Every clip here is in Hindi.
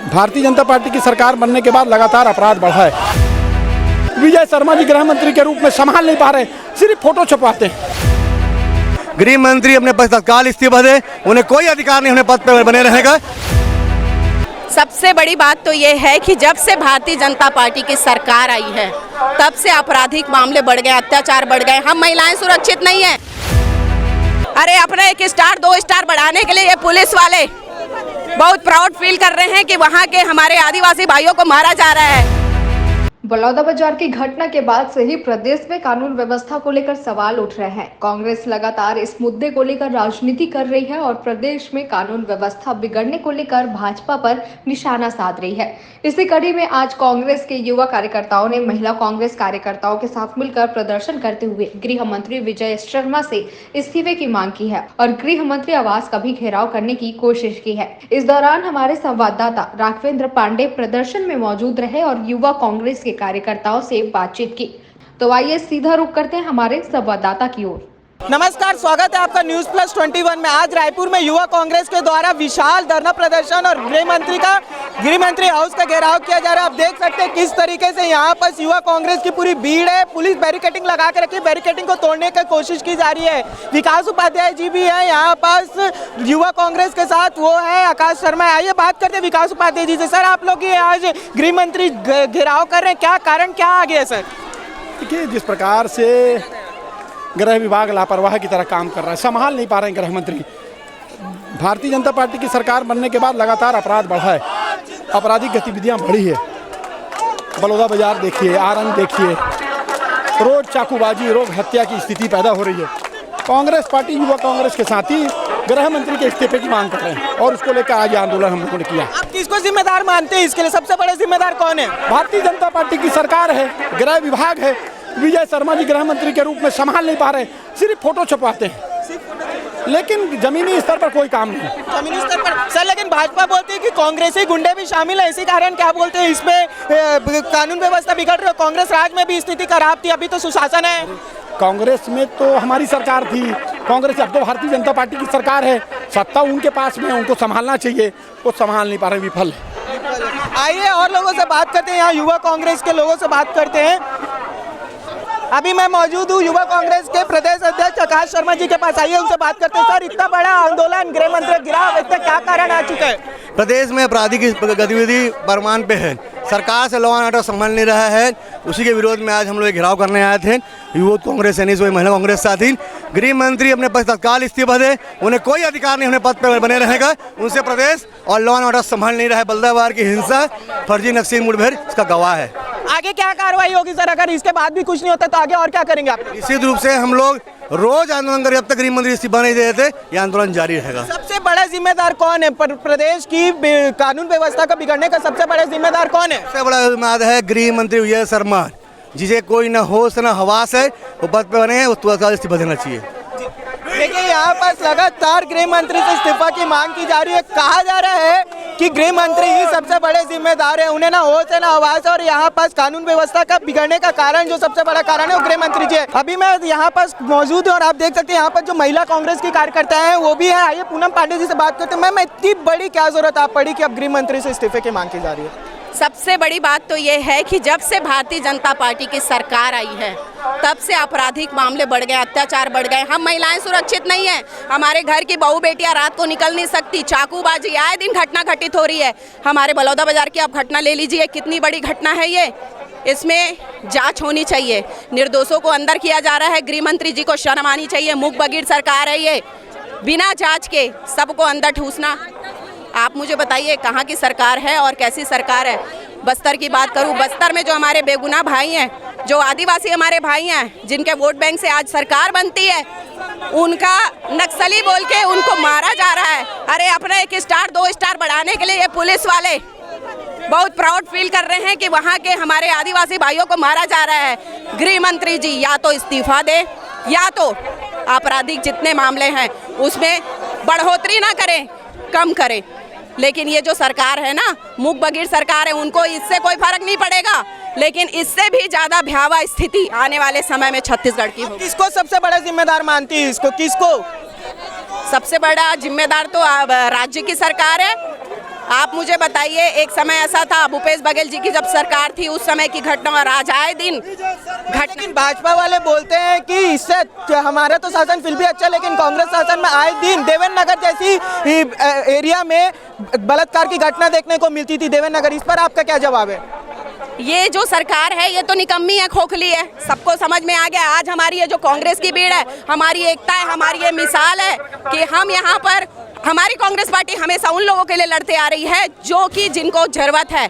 भारतीय जनता पार्टी की सरकार बनने के बाद लगातार अपराध बढ़ा है। विजय शर्मा जी गृह मंत्री के रूप में संभाल नहीं पा रहे, सिर्फ फोटो छपवाते हैं। गृह मंत्री अपने पद तत्काल इस्तीफा दे, उन्हें कोई अधिकार नहीं अपने पद पर बने रहेगा। सबसे बड़ी बात तो ये है कि जब से भारतीय जनता पार्टी की सरकार आई है तब से आपराधिक मामले बढ़ गए, अत्याचार बढ़ गए। हम महिलाएं सुरक्षित नहीं हैं। अरे अपने 1 स्टार 2 स्टार बढ़ाने के लिए ये पुलिस वाले बहुत प्राउड फील कर रहे हैं कि वहाँ के हमारे आदिवासी भाइयों को मारा जा रहा है। बलौदाबाजार की घटना के बाद से ही प्रदेश में कानून व्यवस्था को लेकर सवाल उठ रहे हैं। कांग्रेस लगातार इस मुद्दे को लेकर राजनीति कर रही है और प्रदेश में कानून व्यवस्था बिगड़ने को लेकर भाजपा पर निशाना साध रही है। इसी कड़ी में आज कांग्रेस के युवा कार्यकर्ताओं ने महिला कांग्रेस कार्यकर्ताओं के साथ मिलकर प्रदर्शन करते हुए गृह मंत्री विजय शर्मा से इस्तीफे की मांग की है और गृह मंत्री आवास का भी घेराव करने की कोशिश की है। इस दौरान हमारे संवाददाता राघवेंद्र पांडे प्रदर्शन में मौजूद रहे और युवा कांग्रेस के कार्यकर्ताओं से बातचीत की। तो आइए सीधा रुख करते हैं हमारे संवाददाता की ओर। नमस्कार, स्वागत है आपका न्यूज प्लस 21 में। आज रायपुर में युवा कांग्रेस के द्वारा विशाल धरना प्रदर्शन और गृह मंत्री हाउस का घेराव किया जा रहा है। आप देख सकते हैं किस तरीके से यहाँ पर युवा कांग्रेस की पूरी भीड़ है। पुलिस बैरिकेडिंग लगा के रखी, बैरिकेडिंग को तोड़ने की कोशिश की जा रही है। विकास उपाध्याय जी भी है यहाँ पास युवा कांग्रेस के साथ, वो है आकाश शर्मा। आइए बात करते हैं विकास उपाध्याय जी से। सर, आप लोग ये आज गृह मंत्री घेराव कर रहे हैं, क्या कारण क्या आ गया सर? देखिए, जिस प्रकार से गृह विभाग लापरवाह की तरह काम कर रहा है, संभाल नहीं पा रहे हैं गृह मंत्री। भारतीय जनता पार्टी की सरकार बनने के बाद लगातार अपराध बढ़ा है, आपराधिक गतिविधियां बढ़ी है। बलौदाबाजार देखिए, आरंग देखिए, रोज चाकूबाजी, रोज हत्या की स्थिति पैदा हो रही है। कांग्रेस पार्टी युवा कांग्रेस के साथ ही गृह मंत्री के इस्तीफे की मांग कर रहे हैं और उसको लेकर आज आंदोलन हम लोगों ने किया। आप किसको जिम्मेदार मानते हैं इसके लिए? सबसे बड़े जिम्मेदार कौन है? भारतीय जनता पार्टी की सरकार है, गृह विभाग है। विजय शर्मा जी गृह मंत्री के रूप में संभाल नहीं पा रहे, सिर्फ फोटो छपवाते हैं, लेकिन जमीनी स्तर पर कोई काम नहीं। जमीनी स्तर पर सर, लेकिन भाजपा बोलती है कि कांग्रेसी गुंडे भी शामिल है। इसी कारण क्या बोलते हैं इसमें कानून व्यवस्था बिगड़ रही है। कांग्रेस राज में भी स्थिति खराब थी, अभी तो सुशासन है। कांग्रेस में तो हमारी सरकार थी, कांग्रेस अब तो भारतीय जनता पार्टी की सरकार है, सत्ता उनके पास में, उनको संभालना चाहिए, वो संभाल नहीं पा रहे, विफल है। आइए और लोगों से बात करते हैं, यहाँ युवा कांग्रेस के लोगों से बात करते हैं। अभी मैं मौजूद हूँ युवा कांग्रेस के प्रदेश अध्यक्ष आकाश शर्मा जी के पास। आइए उनसे बात करते हैं। सर, इतना बड़ा आंदोलन गृह मंत्री गिराव, इसका क्या कारण आ चुका है? प्रदेश में आपराधिक गतिविधि परमान पे है, सरकार से लॉ एंड ऑर्डर संभाल नहीं रहा है। उसी के विरोध में आज हम लोग घेराव करने आए थे। युवा कांग्रेस यानी महिला कांग्रेस साथी। गृह मंत्री अपने पद तत्काल इस्तीफा दे, उन्हें कोई अधिकार नहीं अपने पद पर बने रहेगा। उनसे प्रदेश और लॉ एंड ऑर्डर संभाल नहीं रहा है। बलौदाबाजार की हिंसा, फर्जी नक्सली मुठभेड़ इसका गवाह है। आगे क्या कार्रवाई होगी सर? अगर इसके बाद भी कुछ नहीं होता तो आगे और क्या करेंगे आप? निश्चित रूप से हम लोग रोज आंदोलन करें, जब तक गृह मंत्री इस्तीफा नहीं देते ये आंदोलन जारी रहेगा। सबसे बड़ा जिम्मेदार कौन है? प्रदेश की कानून व्यवस्था का बिगड़ने का सबसे बड़ा जिम्मेदार कौन है? सबसे बड़ा जिम्मेदार है गृह मंत्री विजय शर्मा, जिसे कोई न होश न हवास है, वो पद पे बने हैं, वो तुरंत इस्तीफा देना चाहिए। देखिए, यहाँ पर लगातार गृह मंत्री से इस्तीफा की मांग की जा रही है। कहा जा रहा है कि गृह मंत्री ही सबसे बड़े जिम्मेदार है, उन्हें ना होश है ना आवाज है, और यहाँ पास कानून व्यवस्था का बिगड़ने का कारण जो सबसे बड़ा कारण है वो गृह मंत्री जी है। अभी मैं यहाँ पास मौजूद हूँ और आप देख सकते हैं यहाँ पर जो महिला कांग्रेस की कार्यकर्ता है वो भी है। आइए पूनम पांडे जी से बात करते हैं। मैम, इतनी बड़ी क्या जरूरत आप पड़ी कि अब गृह मंत्री से इस्तीफे की मांग की जा रही है? सबसे बड़ी बात तो ये है कि जब से भारतीय जनता पार्टी की सरकार आई है तब से आपराधिक मामले बढ़ गए, अत्याचार बढ़ गए। हम महिलाएं सुरक्षित नहीं हैं। हमारे घर की बहू बेटियां रात को निकल नहीं सकती, चाकूबाजी आए दिन घटना घटित हो रही है। हमारे बलौदाबाजार की आप घटना ले लीजिए, कितनी बड़ी घटना है ये। इसमें जांच होनी चाहिए, निर्दोषों को अंदर किया जा रहा है। गृह मंत्री जी को शर्म आनी चाहिए। मुख बगीर सरकार है ये, बिना जाँच के सबको अंदर ठूसना। आप मुझे बताइए कहाँ की सरकार है और कैसी सरकार है? बस्तर की बात करूँ, बस्तर में जो हमारे बेगुनाह भाई हैं, जो आदिवासी हमारे भाई हैं, जिनके वोट बैंक से आज सरकार बनती है, उनका नक्सली बोल के उनको मारा जा रहा है। अरे अपने 1 स्टार 2 स्टार बढ़ाने के लिए ये पुलिस वाले बहुत प्राउड फील कर रहे हैं कि वहाँ के हमारे आदिवासी भाइयों को मारा जा रहा है। गृह मंत्री जी या तो इस्तीफा दे या तो आपराधिक जितने मामले हैं उसमें बढ़ोतरी ना करें, कम करें। लेकिन ये जो सरकार है ना, मुख बगीर सरकार है, उनको इससे कोई फर्क नहीं पड़ेगा। लेकिन इससे भी ज्यादा भयावह स्थिति आने वाले समय में छत्तीसगढ़ की होगी। किसको सबसे बड़ा जिम्मेदार मानती है इसको? किसको सबसे बड़ा जिम्मेदार तो राज्य की सरकार है आप मुझे बताइए, एक समय ऐसा था भूपेश बघेल जी की जब सरकार थी उस समय की घटना और आज आए दिन लेकिन भाजपा वाले बोलते हैं कि इससे हमारा तो शासन फिर भी अच्छा, लेकिन कांग्रेस शासन में आए दिन देवेंद्र नगर जैसी एरिया में बलात्कार की घटना देखने को मिलती थी। देवेंद्र नगर, इस पर आपका क्या जवाब है? ये जो सरकार है ये तो निकम्मी है, खोखली है, सबको समझ में आ गया। आज हमारी ये जो कांग्रेस की भीड़ है, हमारी एकता है, हमारी ये मिसाल है कि हम यहाँ पर, हमारी कांग्रेस पार्टी हमेशा उन लोगों के लिए लड़ते आ रही है जो कि जिनको जरूरत है।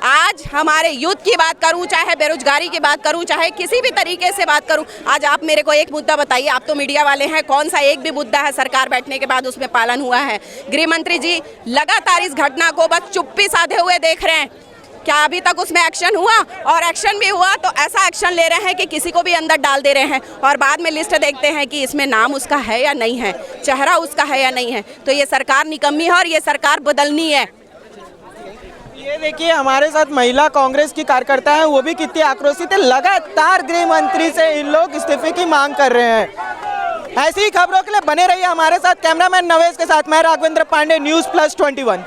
आज हमारे यूथ की बात करूं, चाहे बेरोजगारी की बात करूं, चाहे किसी भी तरीके से बात करूं, आज आप मेरे को एक मुद्दा बताइए, आप तो मीडिया वाले हैं, कौन सा एक भी मुद्दा है सरकार बैठने के बाद उसमें पालन हुआ है? गृह मंत्री जी लगातार इस घटना को बस चुप्पी साधे हुए देख रहे हैं। क्या अभी तक उसमें एक्शन हुआ? और एक्शन भी हुआ तो ऐसा एक्शन ले रहे हैं कि किसी को भी अंदर डाल दे रहे हैं और बाद में लिस्ट देखते हैं कि इसमें नाम उसका है या नहीं है, चेहरा उसका है या नहीं है। तो ये सरकार निकम्मी है और ये सरकार बदलनी है। ये देखिए हमारे साथ महिला कांग्रेस की कार्यकर्ता हैं, वो भी कितनी आक्रोशित है। लगातार गृह मंत्री से इन लोग इस्तीफे की मांग कर रहे हैं। ऐसी ही खबरों के लिए बने रहिए हमारे साथ। कैमरामैन नवेश के साथ मैं राघवेंद्र पांडे, न्यूज़ प्लस 21।